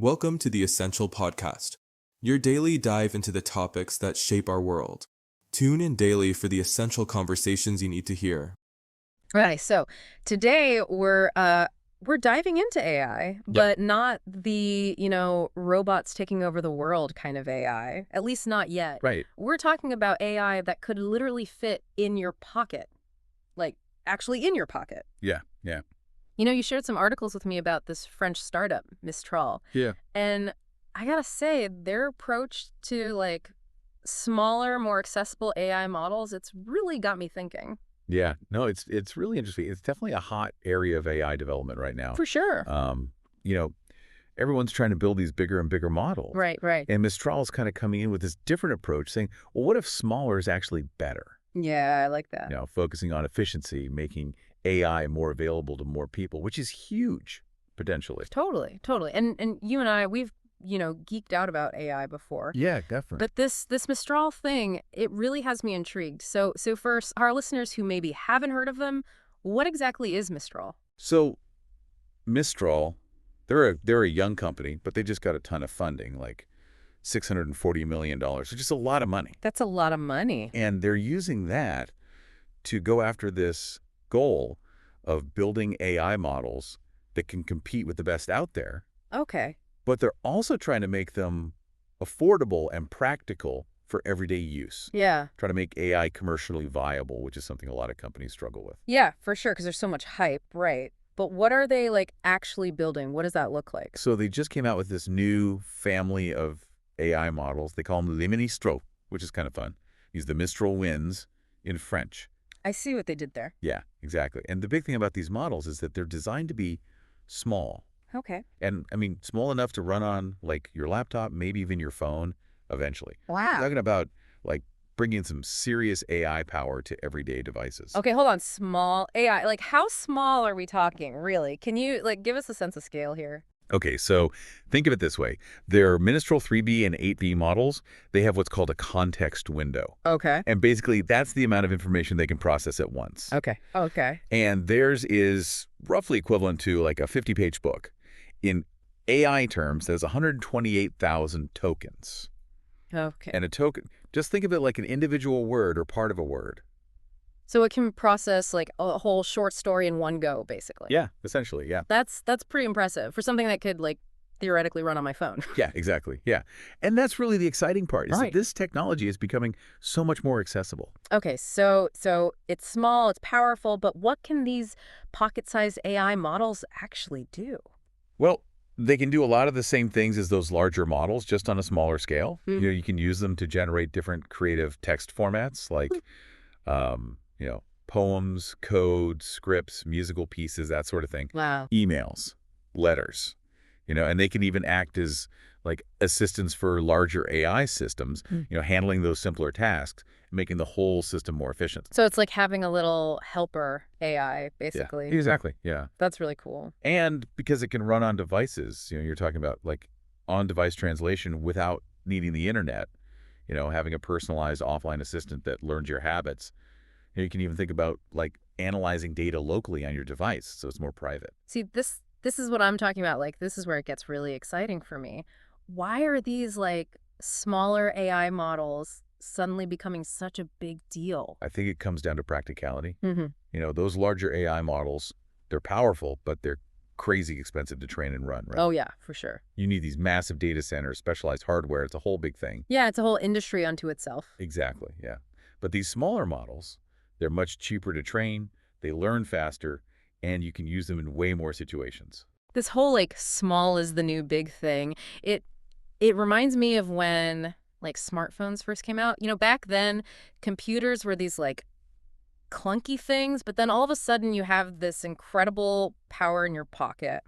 Welcome to the Essential Podcast, your daily dive into the topics that shape our world. Tune in daily for the essential conversations you need to hear. Right. So today we're diving into AI, Yep. but not the, robots taking over the world kind of AI, at least not yet. Right. We're talking about AI that could literally fit in your pocket, like actually in your pocket. Yeah. Yeah. You shared some articles with me about this French startup, Mistral, Yeah. and I gotta say, their approach to smaller, more accessible AI models, it's really got me thinking. Yeah. No, it's really interesting. It's definitely a hot area of AI development right now. For sure. Um, you know, everyone's trying to build these bigger and bigger models. Right, right. And Mistral is kind of coming in with this different approach saying, well, what if smaller is actually better? Yeah, I like that. Focusing on efficiency, making AI more available to more people, which is huge potentially. Totally, totally. And you and I, we've, geeked out about AI before. Yeah, definitely. But this Mistral thing, it really has me intrigued. So for our listeners who maybe haven't heard of them, what exactly is Mistral? So Mistral, they're a young company, but they just got a ton of funding, like $640 million. So just a lot of money. That's a lot of money. And they're using that to go after this goal of building AI models that can compete with the best out there. Okay. But they're also trying to make them affordable and practical for everyday use. Yeah. Try to make AI commercially viable, which is something a lot of companies struggle with. Yeah, for sure, because there's so much hype, right? But what are they actually building? What does that look like? So they just came out with this new family of AI models. They call them Les Ministros, which is kind of fun. These the Mistral winds in French. I see what they did there. Yeah, exactly. And the big thing about these models is that they're designed to be small. Okay. And, I mean, small enough to run on, like, your laptop, maybe even your phone, eventually. Wow. Talking about, like, bringing some serious AI power to everyday devices. Okay, hold on. Small AI. How small are we talking, really? Can you, give us a sense of scale here? Okay, so think of it this way. Their Ministral 3B and 8B models, they have what's called a context window. Okay. And basically, that's the amount of information they can process at once. Okay. Okay. And theirs is roughly equivalent to, like, a 50-page book. In AI terms, there's 128,000 tokens. Okay. And a token, just think of it like an individual word or part of a word. So it can process a whole short story in one go, basically. Yeah, essentially, yeah. That's pretty impressive for something that could theoretically run on my phone. Yeah, exactly, yeah. And that's really the exciting part, is Right. that this technology is becoming so much more accessible. Okay, so it's small, it's powerful, but what can these pocket-sized AI models actually do? Well, they can do a lot of the same things as those larger models, just on a smaller scale. Hmm. You can use them to generate different creative text formats like, poems, code, scripts, musical pieces, that sort of thing. Wow. Emails, letters, and they can even act as like assistants for larger AI systems, handling those simpler tasks, making the whole system more efficient. So it's like having a little helper AI, Yeah, basically. exactly. Yeah. That's really cool. And because it can run on devices, you're talking about like on-device translation without needing the internet, having a personalized offline assistant that learns your habits. You can even think about like analyzing data locally on your device, so it's more private. See, this is what I'm talking about. This is where it gets really exciting for me. Why are these smaller AI models suddenly becoming such a big deal? I think it comes down to practicality. Mm-hmm. Those larger AI models, they're powerful, but they're crazy expensive to train and run, right? Oh, yeah, for sure. You need these massive data centers, specialized hardware. It's a whole big thing. Yeah, it's a whole industry unto itself. Exactly, yeah. But these smaller models, they're much cheaper to train, they learn faster, and you can use them in way more situations. This whole small is the new big thing. It reminds me of when smartphones first came out. Back then computers were these clunky things, but then all of a sudden you have this incredible power in your pocket.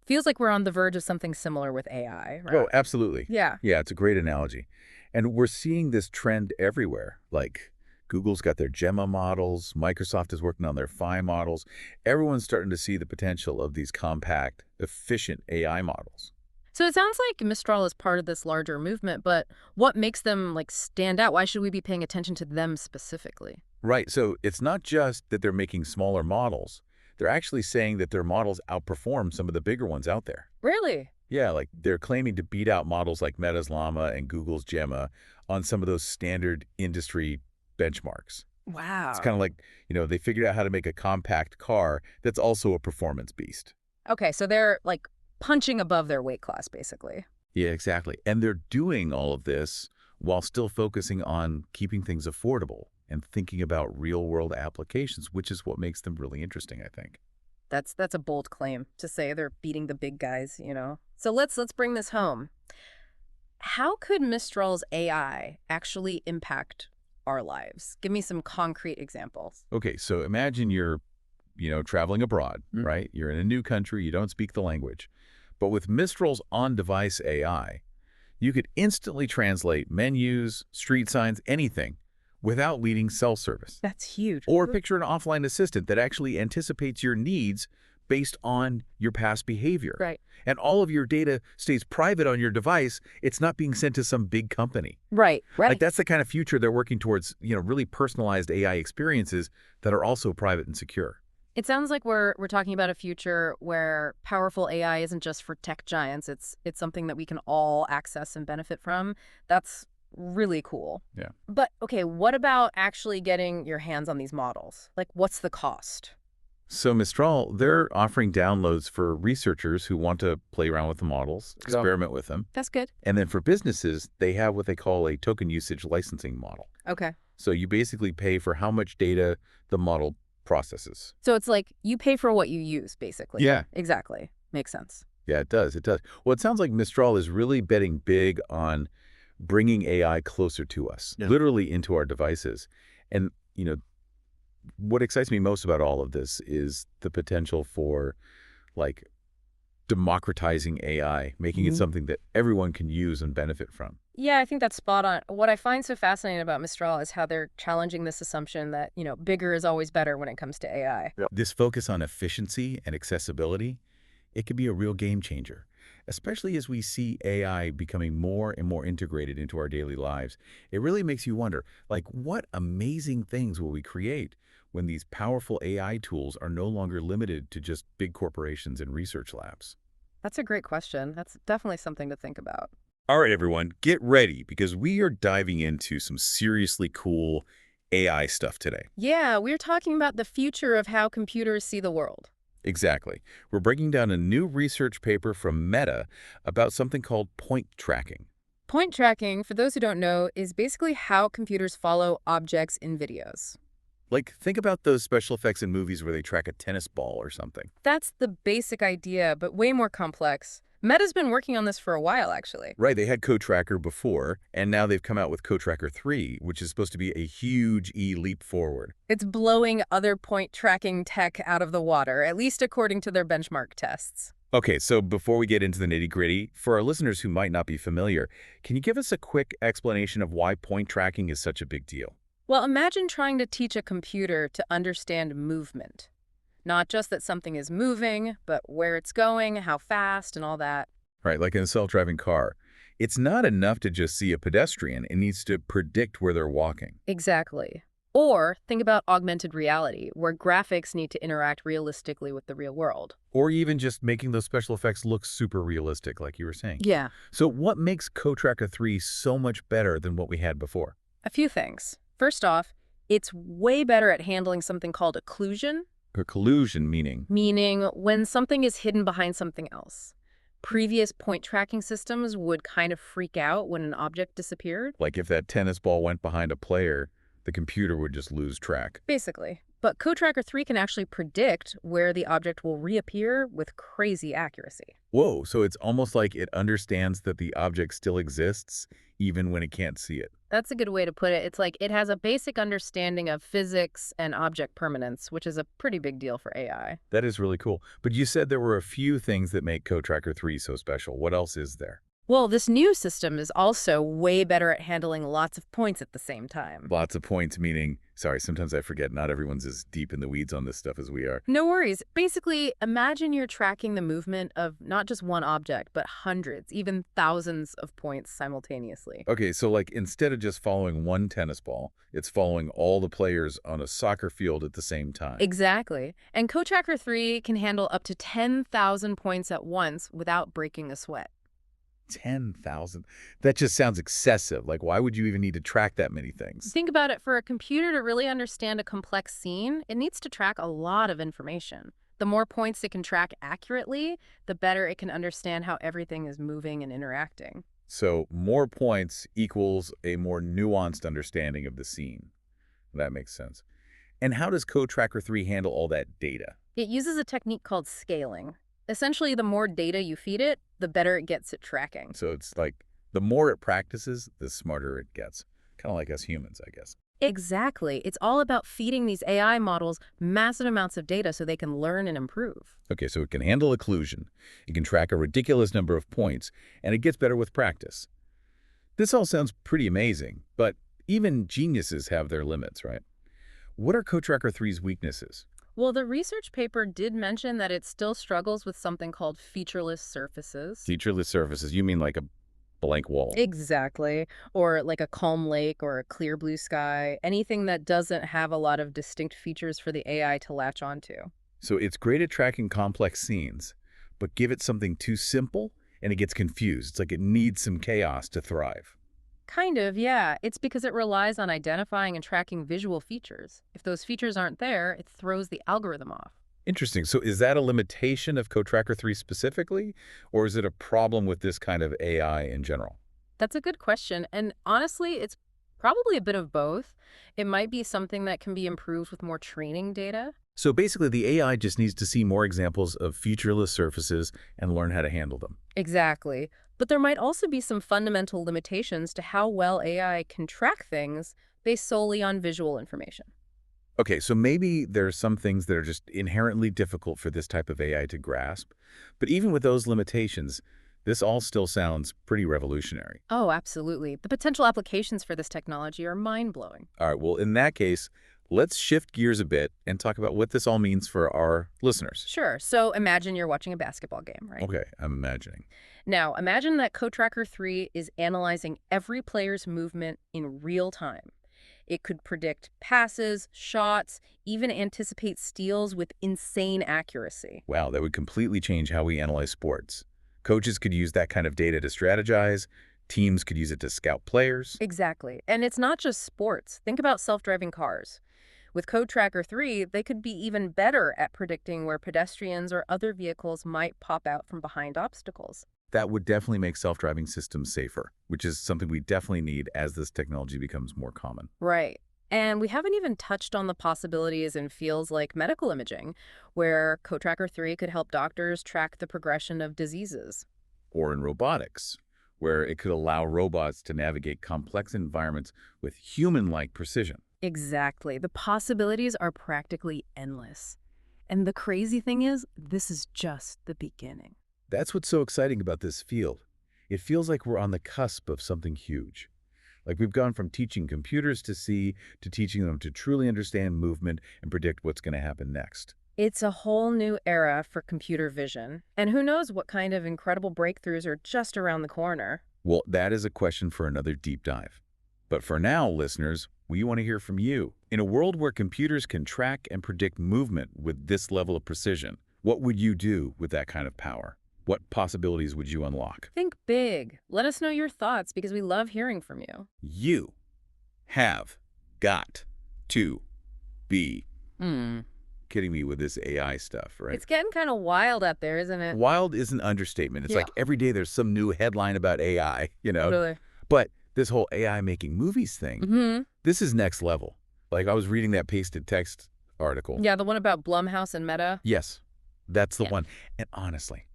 Feels like we're on the verge of something similar with AI, right? Oh, absolutely. Yeah. Yeah, it's a great analogy. And we're seeing this trend everywhere. Like Google's got their Gemma models, Microsoft is working on their Phi models. Everyone's starting to see the potential of these compact, efficient AI models. So it sounds like Mistral is part of this larger movement, but what makes them stand out? Why should we be paying attention to them specifically? Right, so it's not just that they're making smaller models. They're actually saying that their models outperform some of the bigger ones out there. Really? Yeah, like they're claiming to beat out models like Meta's Llama and Google's Gemma on some of those standard industry benchmarks. It's Wow. kind of like, they figured out how to make a compact car that's also a performance beast. Okay, so they're like punching above their weight class, basically. Yeah, exactly. And they're doing all of this while still focusing on keeping things affordable and thinking about real-world applications, which is what makes them really interesting, I think. That's a bold claim to say they're beating the big guys. So let's bring this home. How could Mistral's AI actually impact our lives? Give me some concrete examples. Okay, so imagine you're, traveling abroad, right? You're in a new country, you don't speak the language. But with Mistral's on-device AI, you could instantly translate menus, street signs, anything without needing cell service. That's huge. Or picture an offline assistant that actually anticipates your needs based on your past behavior. Right. And all of your data stays private on your device. It's not being sent to some big company. Right. Like that's the kind of future they're working towards, really personalized AI experiences that are also private and secure. It sounds like we're talking about a future where powerful AI isn't just for tech giants. It's something that we can all access and benefit from. That's really cool. Yeah. But okay, what about actually getting your hands on these models? Like, what's the cost? So Mistral, they're offering downloads for researchers who want to play around with the models, experiment with them. That's good. And then for businesses, they have what they call a token usage licensing model. Okay. So you basically pay for how much data the model processes. So it's like you pay for what you use, basically. Yeah. Exactly. Makes sense. Yeah, it does. It does. Well, it sounds like Mistral is really betting big on bringing AI closer to us, literally into our devices. And, what excites me most about all of this is the potential for, like, democratizing AI, making it something that everyone can use and benefit from. Yeah, I think that's spot on. What I find so fascinating about Mistral is how they're challenging this assumption that, bigger is always better when it comes to AI. This focus on efficiency and accessibility, it could be a real game changer, especially as we see AI becoming more and more integrated into our daily lives. It really makes you wonder, like, what amazing things will we create when these powerful AI tools are no longer limited to just big corporations and research labs? That's a great question. That's definitely something to think about. All right, everyone, get ready because we are diving into some seriously cool AI stuff today. Yeah, we're talking about the future of how computers see the world. Exactly. We're breaking down a new research paper from Meta about something called point tracking. Point tracking, for those who don't know, is basically how computers follow objects in videos. Like, think about those special effects in movies where they track a tennis ball or something. That's the basic idea, but way more complex. Meta's been working on this for a while, actually. Right, they had CoTracker before, and now they've come out with CoTracker 3, which is supposed to be a huge leap forward. It's blowing other point tracking tech out of the water, at least according to their benchmark tests. Okay, so before we get into the nitty-gritty, for our listeners who might not be familiar, can you give us a quick explanation of why point tracking is such a big deal? Well, imagine trying to teach a computer to understand movement. Not just that something is moving, but where it's going, how fast, and all that. Right, like in a self-driving car. It's not enough to just see a pedestrian. It needs to predict where they're walking. Exactly. Or think about augmented reality, where graphics need to interact realistically with the real world. Or even just making those special effects look super realistic, like you were saying. Yeah. So what makes CoTracker 3 so much better than what we had before? A few things. First off, it's way better at handling something called occlusion. Collusion meaning? Meaning when something is hidden behind something else. Previous point tracking systems would kind of freak out when an object disappeared. Like if that tennis ball went behind a player, the computer would just lose track. Basically. But CoTracker 3 can actually predict where the object will reappear with crazy accuracy. Whoa, so it's almost like it understands that the object still exists even when it can't see it. That's a good way to put it. It's like it has a basic understanding of physics and object permanence, which is a pretty big deal for AI. That is really cool. But you said there were a few things that make CoTracker 3 so special. What else is there? Well, this new system is also way better at handling lots of points at the same time. Lots of points, meaning Sorry, sometimes I forget not everyone's as deep in the weeds on this stuff as we are. No worries. Basically, imagine you're tracking the movement of not just one object, but hundreds, even thousands of points simultaneously. Okay, so like instead of just following one tennis ball, it's following all the players on a soccer field at the same time. Exactly. And CoTracker 3 can handle up to 10,000 points at once without breaking a sweat. 10,000? That just sounds excessive. Like, why would you even need to track that many things? Think about it, for a computer to really understand a complex scene, it needs to track a lot of information. The more points it can track accurately, the better it can understand how everything is moving and interacting. So more points equals a more nuanced understanding of the scene. That makes sense. And how does CoTracker 3 handle all that data? It uses a technique called scaling. Essentially, the more data you feed it, the better it gets at tracking. So it's like the more it practices, the smarter it gets. Kind of like us humans, I guess. Exactly. It's all about feeding these AI models massive amounts of data so they can learn and improve. Okay, so it can handle occlusion, it can track a ridiculous number of points, and it gets better with practice. This all sounds pretty amazing, but even geniuses have their limits, right? What are CoTracker 3's weaknesses? Well, the research paper did mention that it still struggles with something called featureless surfaces. Featureless surfaces, you mean like a blank wall? Exactly. Or like a calm lake or a clear blue sky, anything that doesn't have a lot of distinct features for the AI to latch onto. So it's great at tracking complex scenes, but give it something too simple and it gets confused. It's like it needs some chaos to thrive. Kind of, yeah. It's because it relies on identifying and tracking visual features. If those features aren't there, it throws the algorithm off. Interesting. So is that a limitation of CoTracker 3 specifically, or is it a problem with this kind of AI in general? That's a good question. And honestly, it's probably a bit of both. It might be something that can be improved with more training data. So basically, the AI just needs to see more examples of featureless surfaces and learn how to handle them. Exactly. But there might also be some fundamental limitations to how well AI can track things based solely on visual information. Okay, so maybe there are some things that are just inherently difficult for this type of AI to grasp. But even with those limitations, this all still sounds pretty revolutionary. Oh, absolutely. The potential applications for this technology are mind-blowing. All right, well, in that case, let's shift gears a bit and talk about what this all means for our listeners. Sure. So imagine you're watching a basketball game, right? Okay, I'm imagining. Now, imagine that CoTracker 3 is analyzing every player's movement in real time. It could predict passes, shots, even anticipate steals with insane accuracy. Wow, that would completely change how we analyze sports. Coaches could use that kind of data to strategize. Teams could use it to scout players. Exactly. And it's not just sports. Think about self-driving cars. With CoTracker 3, they could be even better at predicting where pedestrians or other vehicles might pop out from behind obstacles. That would definitely make self-driving systems safer, which is something we definitely need as this technology becomes more common. Right. And we haven't even touched on the possibilities in fields like medical imaging, where CoTracker 3 could help doctors track the progression of diseases. Or in robotics, where it could allow robots to navigate complex environments with human-like precision. Exactly. The possibilities are practically endless. And the crazy thing is, this is just the beginning. That's what's so exciting about this field. It feels like we're on the cusp of something huge. Like we've gone from teaching computers to see to teaching them to truly understand movement and predict what's going to happen next. It's a whole new era for computer vision. And who knows what kind of incredible breakthroughs are just around the corner. Well, that is a question for another deep dive. But for now, listeners, we want to hear from you. In a world where computers can track and predict movement with this level of precision, what would you do with that kind of power? What possibilities would you unlock? Think big. Let us know your thoughts because we love hearing from you. You have got to be kidding me with this AI stuff, right? It's getting kind of wild out there, isn't it? Wild is an understatement. It's Yeah. like every day there's some new headline about AI, Totally. But this whole AI making movies thing, this is next level. Like I was reading that pasted text article. Yeah, the one about Blumhouse and Meta. Yes, that's the Yeah. one. And honestly,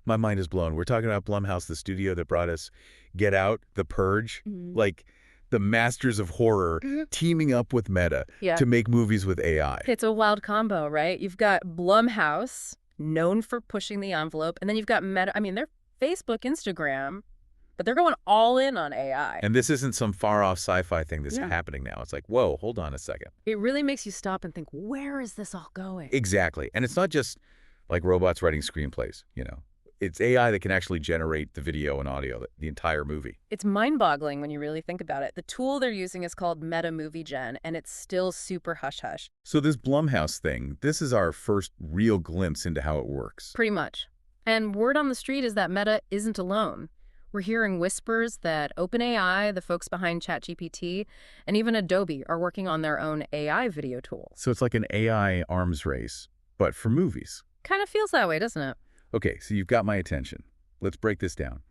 my mind is blown. We're talking about Blumhouse, the studio that brought us Get Out, The Purge, like the masters of horror teaming up with Meta Yeah. to make movies with AI. It's a wild combo, right? You've got Blumhouse, known for pushing the envelope, and then you've got Meta. I mean, their Facebook, Instagram, But they're going all in on AI. And this isn't some far-off sci-fi thing that's Yeah. happening now. It's like, whoa, hold on a second. It really makes you stop and think, where is this all going? Exactly. And it's not just like robots writing screenplays, you know. It's AI that can actually generate the video and audio, the entire movie. It's mind-boggling when you really think about it. The tool they're using is called Meta Movie Gen, and it's still super hush-hush. So this Blumhouse thing, this is our first real glimpse into how it works. Pretty much. And word on the street is that Meta isn't alone. We're hearing whispers that OpenAI, the folks behind ChatGPT, and even Adobe are working on their own AI video tool. So it's like an AI arms race, but for movies. Kind of feels that way, doesn't it? Okay, so you've got my attention. Let's break this down.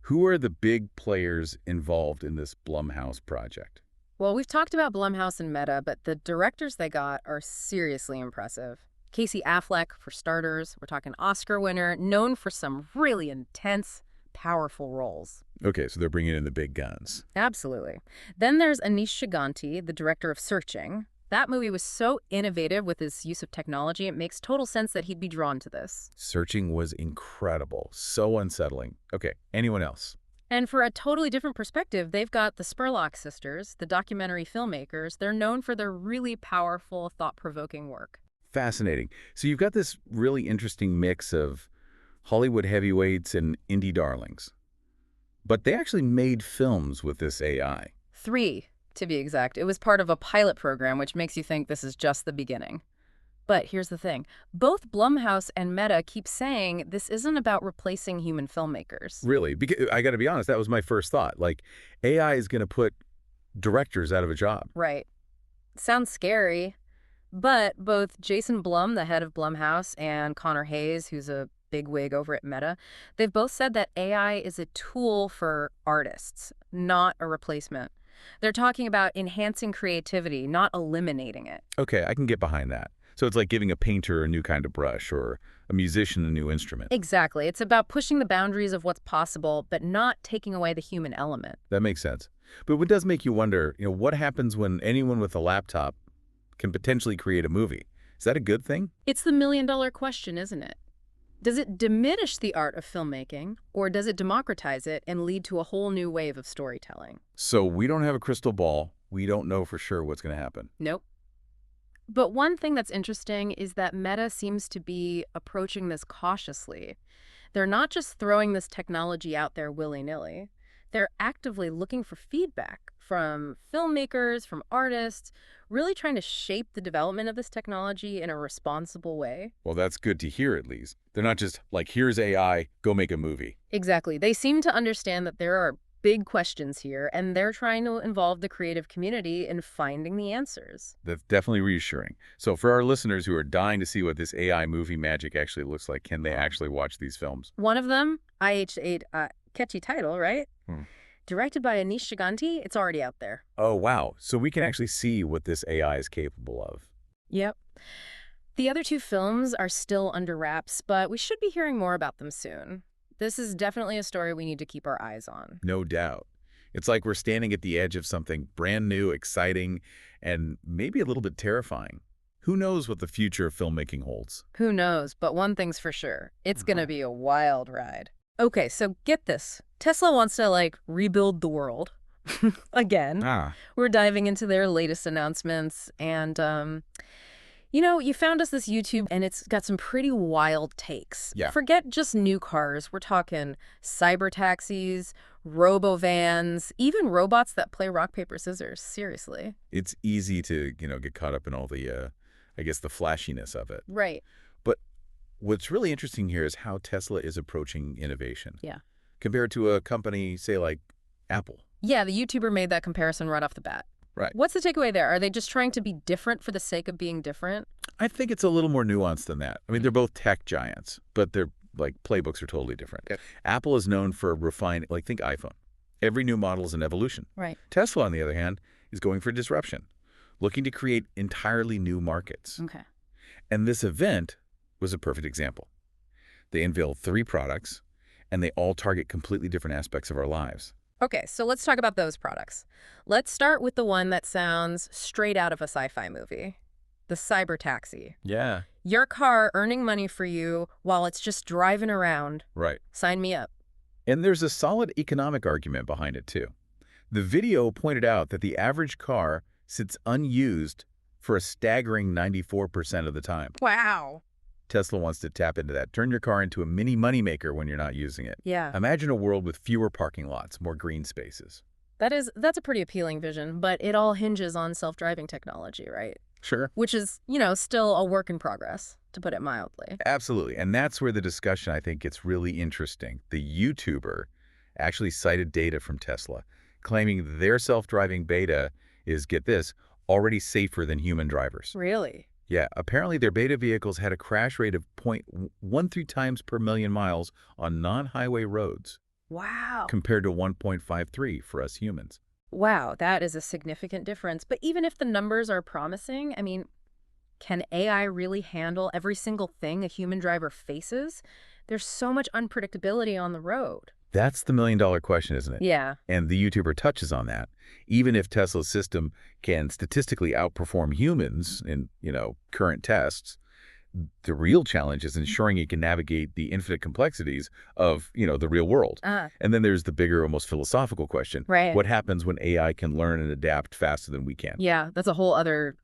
Who are the big players involved in this Blumhouse project? Well, we've talked about Blumhouse and Meta, but the directors they got are seriously impressive. Casey Affleck, for starters. We're talking Oscar winner, known for some really intense, powerful roles. Okay, so they're bringing in the big guns. Absolutely. Then there's Anish Chaganty, the director of Searching. That movie was so innovative with his use of technology, it makes total sense that he'd be drawn to this. Searching was incredible, so unsettling. Okay, anyone else? And for a totally different perspective, they've got the Spurlock sisters, the documentary filmmakers. They're known for their really powerful, thought-provoking work. Fascinating. So you've got this really interesting mix of Hollywood heavyweights and indie darlings. But they actually made films with this AI. 3, to be exact. It was part of a pilot program, which makes you think this is just the beginning. But here's the thing. Both Blumhouse and Meta keep saying this isn't about replacing human filmmakers. Really? Because I got to be honest, that was my first thought. Like, AI is going to put directors out of a job. Right. Sounds scary. But both Jason Blum, the head of Blumhouse, and Connor Hayes, who's a bigwig over at Meta, they've both said that AI is a tool for artists, not a replacement. They're talking about enhancing creativity, not eliminating it. Okay, I can get behind that. So it's like giving a painter a new kind of brush or a musician a new instrument. Exactly. It's about pushing the boundaries of what's possible, but not taking away the human element. That makes sense. But it does make you wonder, what happens when anyone with a laptop can potentially create a movie? Is that a good thing? It's the million-dollar question, isn't it? Does it diminish the art of filmmaking, or does it democratize it and lead to a whole new wave of storytelling? So we don't have a crystal ball. We don't know for sure what's going to happen. Nope. But one thing that's interesting is that Meta seems to be approaching this cautiously. They're not just throwing this technology out there willy-nilly. They're actively looking for feedback from filmmakers, from artists, really trying to shape the development of this technology in a responsible way. Well, that's good to hear, at least. They're not just like, here's AI, go make a movie. Exactly. They seem to understand that there are big questions here, and they're trying to involve the creative community in finding the answers. That's definitely reassuring. So for our listeners who are dying to see what this AI movie magic actually looks like, can they actually watch these films? One of them, IH8, catchy title, right? Hmm. Directed by Anish Chaganty, it's already out there. Oh, wow. So we can actually see what this AI is capable of. Yep. The other 2 films are still under wraps, but we should be hearing more about them soon. This is definitely a story we need to keep our eyes on. No doubt. It's like we're standing at the edge of something brand new, exciting, and maybe a little bit terrifying. Who knows what the future of filmmaking holds? Who knows, but one thing's for sure. It's gonna be a wild ride. Okay, so get this. Tesla wants to, rebuild the world. Again. We're diving into their latest announcements, and, you found us this YouTube, and it's got some pretty wild takes. Yeah. Forget just new cars. We're talking cyber taxis, robo vans, even robots that play rock, paper, scissors. Seriously. It's easy to, get caught up in all the, the flashiness of it. Right. But what's really interesting here is how Tesla is approaching innovation. Yeah. Compared to a company, say, like Apple. Yeah, the YouTuber made that comparison right off the bat. Right. What's the takeaway there? Are they just trying to be different for the sake of being different? I think it's a little more nuanced than that. I mean, they're both tech giants, but their playbooks are totally different. Yep. Apple is known for refining, think iPhone. Every new model is an evolution. Right. Tesla, on the other hand, is going for disruption, looking to create entirely new markets. Okay. And this event was a perfect example. They unveiled 3 products, and they all target completely different aspects of our lives. Okay, so let's talk about those products. Let's start with the one that sounds straight out of a sci-fi movie. The cyber taxi. Yeah. Your car earning money for you while it's just driving around. Right. Sign me up. And there's a solid economic argument behind it, too. The video pointed out that the average car sits unused for a staggering 94% of the time. Wow. Tesla wants to tap into that. Turn your car into a mini moneymaker when you're not using it. Yeah. Imagine a world with fewer parking lots, more green spaces. That's a pretty appealing vision, but it all hinges on self-driving technology, right? Sure. Which is, still a work in progress, to put it mildly. Absolutely. And that's where the discussion, I think, gets really interesting. The YouTuber actually cited data from Tesla, claiming their self-driving beta is, get this, already safer than human drivers. Really? Yeah, apparently their beta vehicles had a crash rate of 0.13 times per million miles on non-highway roads, Wow. compared to 1.53 for us humans. Wow, that is a significant difference. But even if the numbers are promising, I mean, can AI really handle every single thing a human driver faces? There's so much unpredictability on the road. That's the million-dollar question, isn't it? Yeah. And the YouTuber touches on that. Even if Tesla's system can statistically outperform humans in, current tests, the real challenge is ensuring it can navigate the infinite complexities of, the real world. And then there's the bigger, almost philosophical question. Right. What happens when AI can learn and adapt faster than we can? Yeah, that's a whole other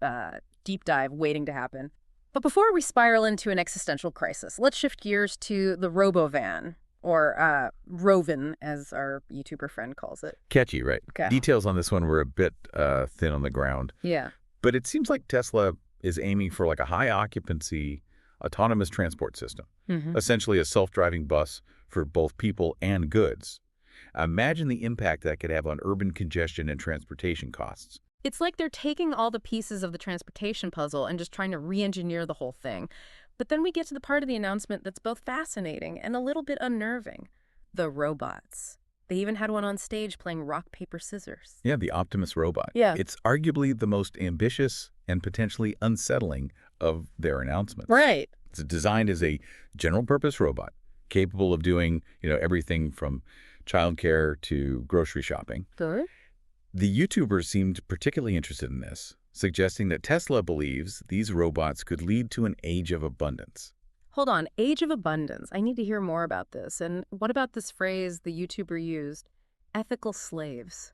deep dive waiting to happen. But before we spiral into an existential crisis, let's shift gears to the robo van, or Roven, as our YouTuber friend calls it. Catchy, right? Okay. Details on this one were a bit thin on the ground. Yeah. But it seems like Tesla is aiming for like a high-occupancy autonomous transport system, essentially a self-driving bus for both people and goods. Imagine the impact that could have on urban congestion and transportation costs. It's like they're taking all the pieces of the transportation puzzle and just trying to re-engineer the whole thing. But then we get to the part of the announcement that's both fascinating and a little bit unnerving. The robots. They even had one on stage playing rock, paper, scissors. Yeah, the Optimus robot. Yeah. It's arguably the most ambitious and potentially unsettling of their announcements. Right. It's designed as a general-purpose robot, capable of doing, everything from childcare to grocery shopping. Good. The YouTubers seemed particularly interested in this, suggesting that Tesla believes these robots could lead to an age of abundance. Hold on, age of abundance. I need to hear more about this. And what about this phrase the YouTuber used, ethical slaves?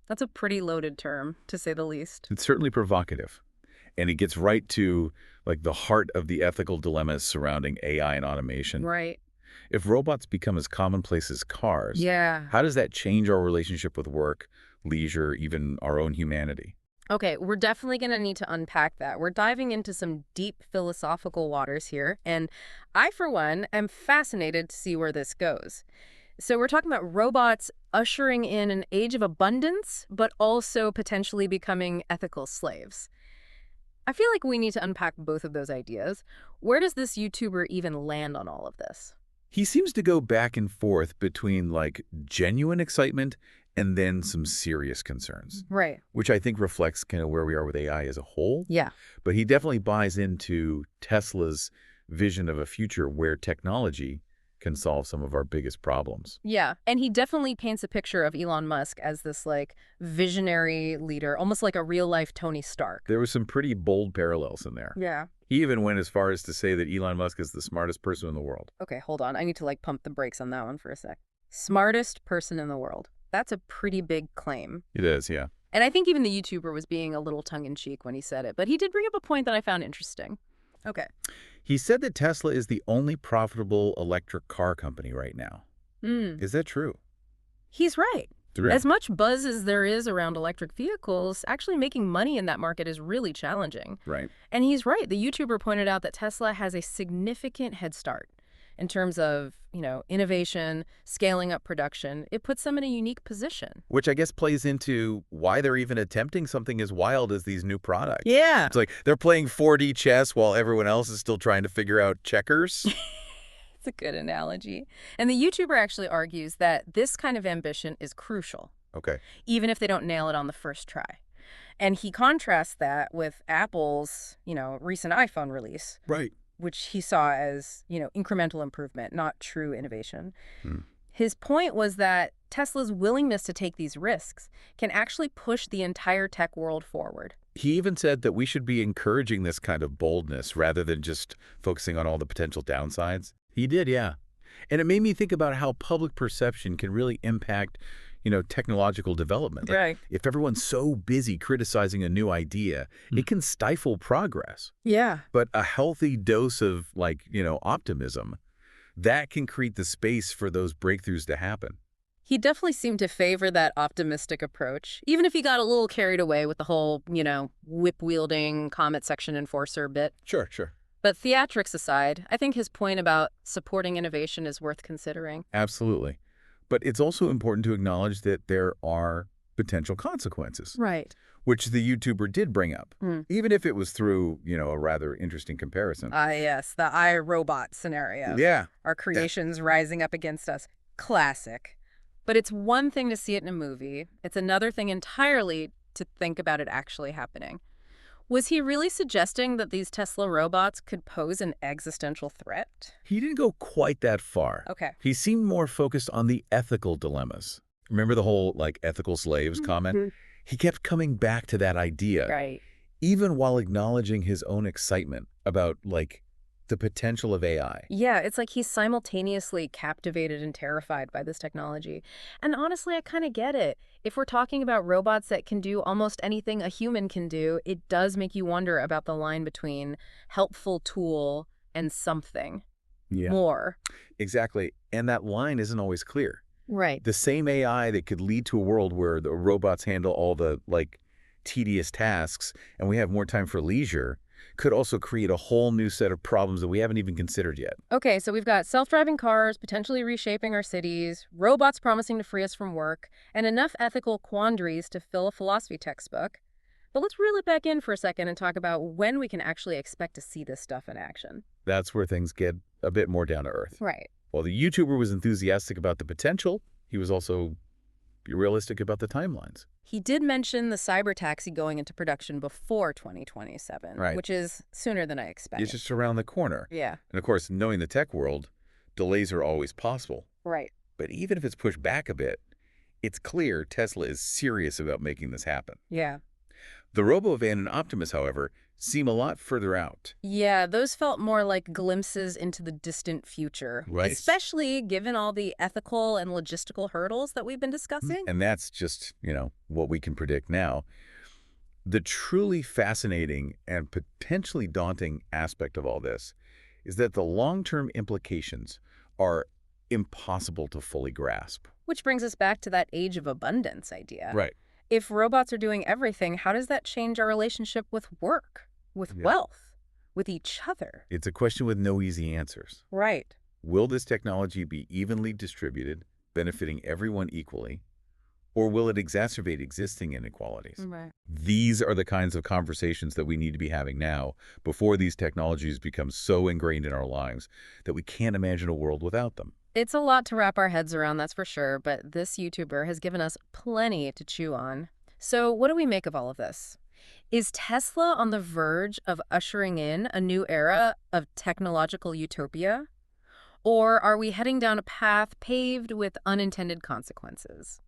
That's a pretty loaded term, to say the least. It's certainly provocative, and it gets right to the heart of the ethical dilemmas surrounding AI and automation. Right. If robots become as commonplace as cars, Yeah. how does that change our relationship with work, leisure, even our own humanity? Okay, we're definitely going to need to unpack that. We're diving into some deep philosophical waters here, and I, for one, am fascinated to see where this goes. So we're talking about robots ushering in an age of abundance, but also potentially becoming ethical slaves. I feel like we need to unpack both of those ideas. Where does this YouTuber even land on all of this? He seems to go back and forth between genuine excitement and then some serious concerns, Right. which I think reflects kind of where we are with AI as a whole. Yeah. But he definitely buys into Tesla's vision of a future where technology can solve some of our biggest problems. Yeah, and he definitely paints a picture of Elon Musk as this visionary leader, almost like a real-life Tony Stark. There was some pretty bold parallels in there. Yeah. He even went as far as to say that Elon Musk is the smartest person in the world. Okay, hold on. I need to pump the brakes on that one for a sec. Smartest person in the world. That's a pretty big claim. It is, yeah. And I think even the YouTuber was being a little tongue-in-cheek when he said it, but he did bring up a point that I found interesting. Okay. He said that Tesla is the only profitable electric car company right now. Is that true? He's right. True. As much buzz as there is around electric vehicles, actually making money in that market is really challenging. Right. And he's right. The YouTuber pointed out that Tesla has a significant head start in terms of, innovation, scaling up production. It puts them in a unique position. Which I guess plays into why they're even attempting something as wild as these new products. Yeah. It's like they're playing 4D chess while everyone else is still trying to figure out checkers. It's a good analogy. And the YouTuber actually argues that this kind of ambition is crucial, Okay. even if they don't nail it on the first try. And he contrasts that with Apple's, recent iPhone release, Right. which he saw as, incremental improvement, not true innovation. His point was that Tesla's willingness to take these risks can actually push the entire tech world forward. He even said that we should be encouraging this kind of boldness rather than just focusing on all the potential downsides. He did, yeah. And it made me think about how public perception can really impact, technological development. Like, Right. if everyone's so busy criticizing a new idea, it can stifle progress. Yeah. But a healthy dose of, optimism, that can create the space for those breakthroughs to happen. He definitely seemed to favor that optimistic approach, even if he got a little carried away with the whole, whip-wielding comment section enforcer bit. Sure, sure. But theatrics aside, I think his point about supporting innovation is worth considering. Absolutely. But it's also important to acknowledge that there are potential consequences, Right. which the YouTuber did bring up, even if it was through, a rather interesting comparison. Ah, yes, the iRobot scenario. Yeah. Our creations rising up against us. Classic. But it's one thing to see it in a movie. It's another thing entirely to think about it actually happening. Was he really suggesting that these Tesla robots could pose an existential threat? He didn't go quite that far. Okay. He seemed more focused on the ethical dilemmas. Remember the whole, ethical slaves comment? He kept coming back to that idea, Right. even while acknowledging his own excitement about, the potential of AI. Yeah, it's like he's simultaneously captivated and terrified by this technology. And honestly, I kind of get it. If we're talking about robots that can do almost anything a human can do, it does make you wonder about the line between helpful tool and something more. Exactly. And that line isn't always clear. Right. The same AI that could lead to a world where the robots handle all the, tedious tasks and we have more time for leisure could also create a whole new set of problems that we haven't even considered yet. Okay, so we've got self-driving cars potentially reshaping our cities, robots promising to free us from work, and enough ethical quandaries to fill a philosophy textbook. But let's reel it back in for a second and talk about when we can actually expect to see this stuff in action. That's where things get a bit more down to earth. Right. While the YouTuber was enthusiastic about the potential, he was also realistic about the timelines. He did mention the cyber taxi going into production before 2027, Right. which is sooner than I expected. It's just around the corner. Yeah, And of course, knowing the tech world, delays are always possible. right. But even if it's pushed back a bit, it's clear Tesla is serious about making this happen. Yeah. The Robovan and Optimus, however, seem a lot further out. Yeah, those felt more like glimpses into the distant future. Right. Especially given all the ethical and logistical hurdles that we've been discussing. And that's just, what we can predict now. The truly fascinating and potentially daunting aspect of all this is that the long-term implications are impossible to fully grasp. Which brings us back to that age of abundance idea. Right. If robots are doing everything, how does that change our relationship with work, with wealth, with each other? It's a question with no easy answers. Right. Will this technology be evenly distributed, benefiting everyone equally, or will it exacerbate existing inequalities? Right. These are the kinds of conversations that we need to be having now before these technologies become so ingrained in our lives that we can't imagine a world without them. It's a lot to wrap our heads around, that's for sure, but this YouTuber has given us plenty to chew on. So what do we make of all of this? Is Tesla on the verge of ushering in a new era of technological utopia? Or are we heading down a path paved with unintended consequences?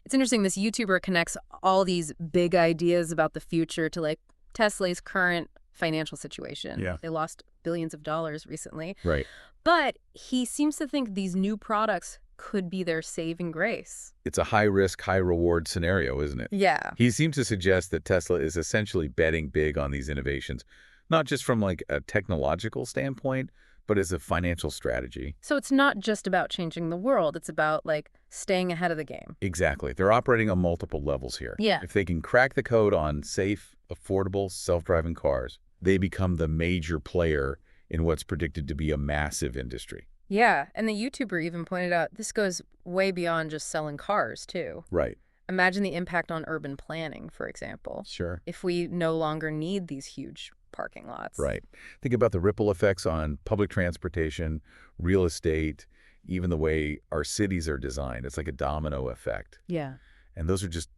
It's interesting, this YouTuber connects all these big ideas about the future to Tesla's current financial situation. Yeah. They lost billions of dollars recently. Right. But he seems to think these new products could be their saving grace. It's a high-risk, high-reward scenario, isn't it? Yeah. He seems to suggest that Tesla is essentially betting big on these innovations, not just from a technological standpoint, but as a financial strategy. So it's not just about changing the world. It's about staying ahead of the game. Exactly. They're operating on multiple levels here. Yeah. If they can crack the code on safe, affordable, self-driving cars, they become the major player in what's predicted to be a massive industry. Yeah, and the YouTuber even pointed out this goes way beyond just selling cars, too. Right. Imagine the impact on urban planning, for example. Sure. If we no longer need these huge parking lots. Right. Think about the ripple effects on public transportation, real estate, even the way our cities are designed. It's like a domino effect. Yeah. And those are just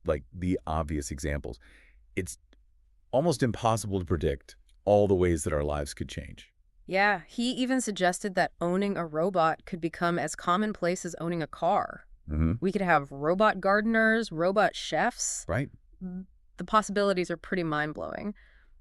the obvious examples. It's almost impossible to predict all the ways that our lives could change. Yeah, he even suggested that owning a robot could become as commonplace as owning a car. Mm-hmm. We could have robot gardeners, robot chefs. Right. The possibilities are pretty mind-blowing.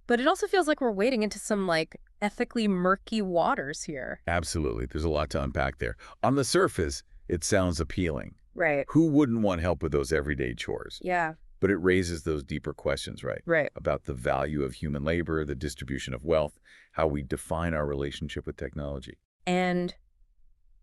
But it also feels like we're wading into some, like, ethically murky waters here. Absolutely. There's a lot to unpack there. On the surface, it sounds appealing. Right. Who wouldn't want help with those everyday chores? Yeah. But it raises those deeper questions, right? Right. About the value of human labor, the distribution of wealth, how we define our relationship with technology. And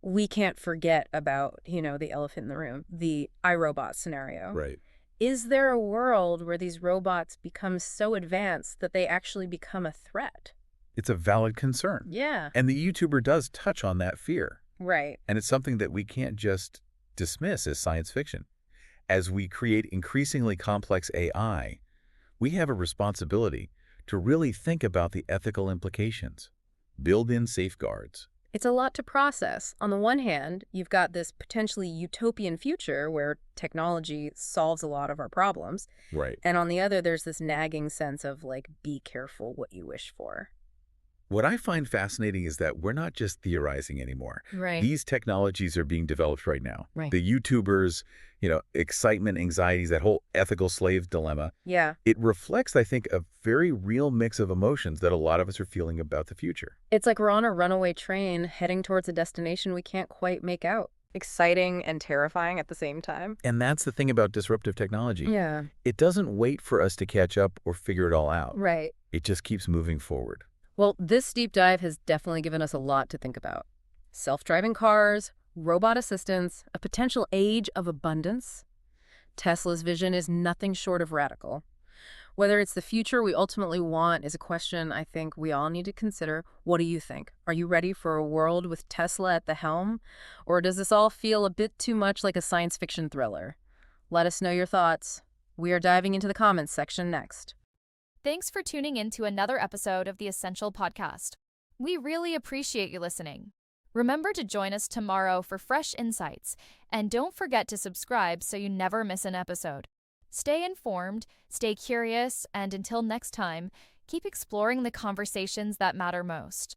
we can't forget about, the elephant in the room, the iRobot scenario. Right. Is there a world where these robots become so advanced that they actually become a threat? It's a valid concern. Yeah. And the YouTuber does touch on that fear. Right. And it's something that we can't just dismiss as science fiction. As we create increasingly complex AI, we have a responsibility to really think about the ethical implications, build in safeguards. It's a lot to process. On the one hand, you've got this potentially utopian future where technology solves a lot of our problems. Right. And on the other, there's this nagging sense of, like, be careful what you wish for. What I find fascinating is that we're not just theorizing anymore. Right. These technologies are being developed right now. Right. The YouTubers, excitement, anxieties, that whole ethical slave dilemma. Yeah. It reflects, I think, a very real mix of emotions that a lot of us are feeling about the future. It's like we're on a runaway train heading towards a destination we can't quite make out. Exciting and terrifying at the same time. And that's the thing about disruptive technology. Yeah. It doesn't wait for us to catch up or figure it all out. Right. It just keeps moving forward. Well, this deep dive has definitely given us a lot to think about. Self-driving cars, robot assistants, a potential age of abundance. Tesla's vision is nothing short of radical. Whether it's the future we ultimately want is a question I think we all need to consider. What do you think? Are you ready for a world with Tesla at the helm? Or does this all feel a bit too much like a science fiction thriller? Let us know your thoughts. We are diving into the comments section next. Thanks for tuning in to another episode of the Essential Podcast. We really appreciate you listening. Remember to join us tomorrow for fresh insights, and don't forget to subscribe so you never miss an episode. Stay informed, stay curious, and until next time, keep exploring the conversations that matter most.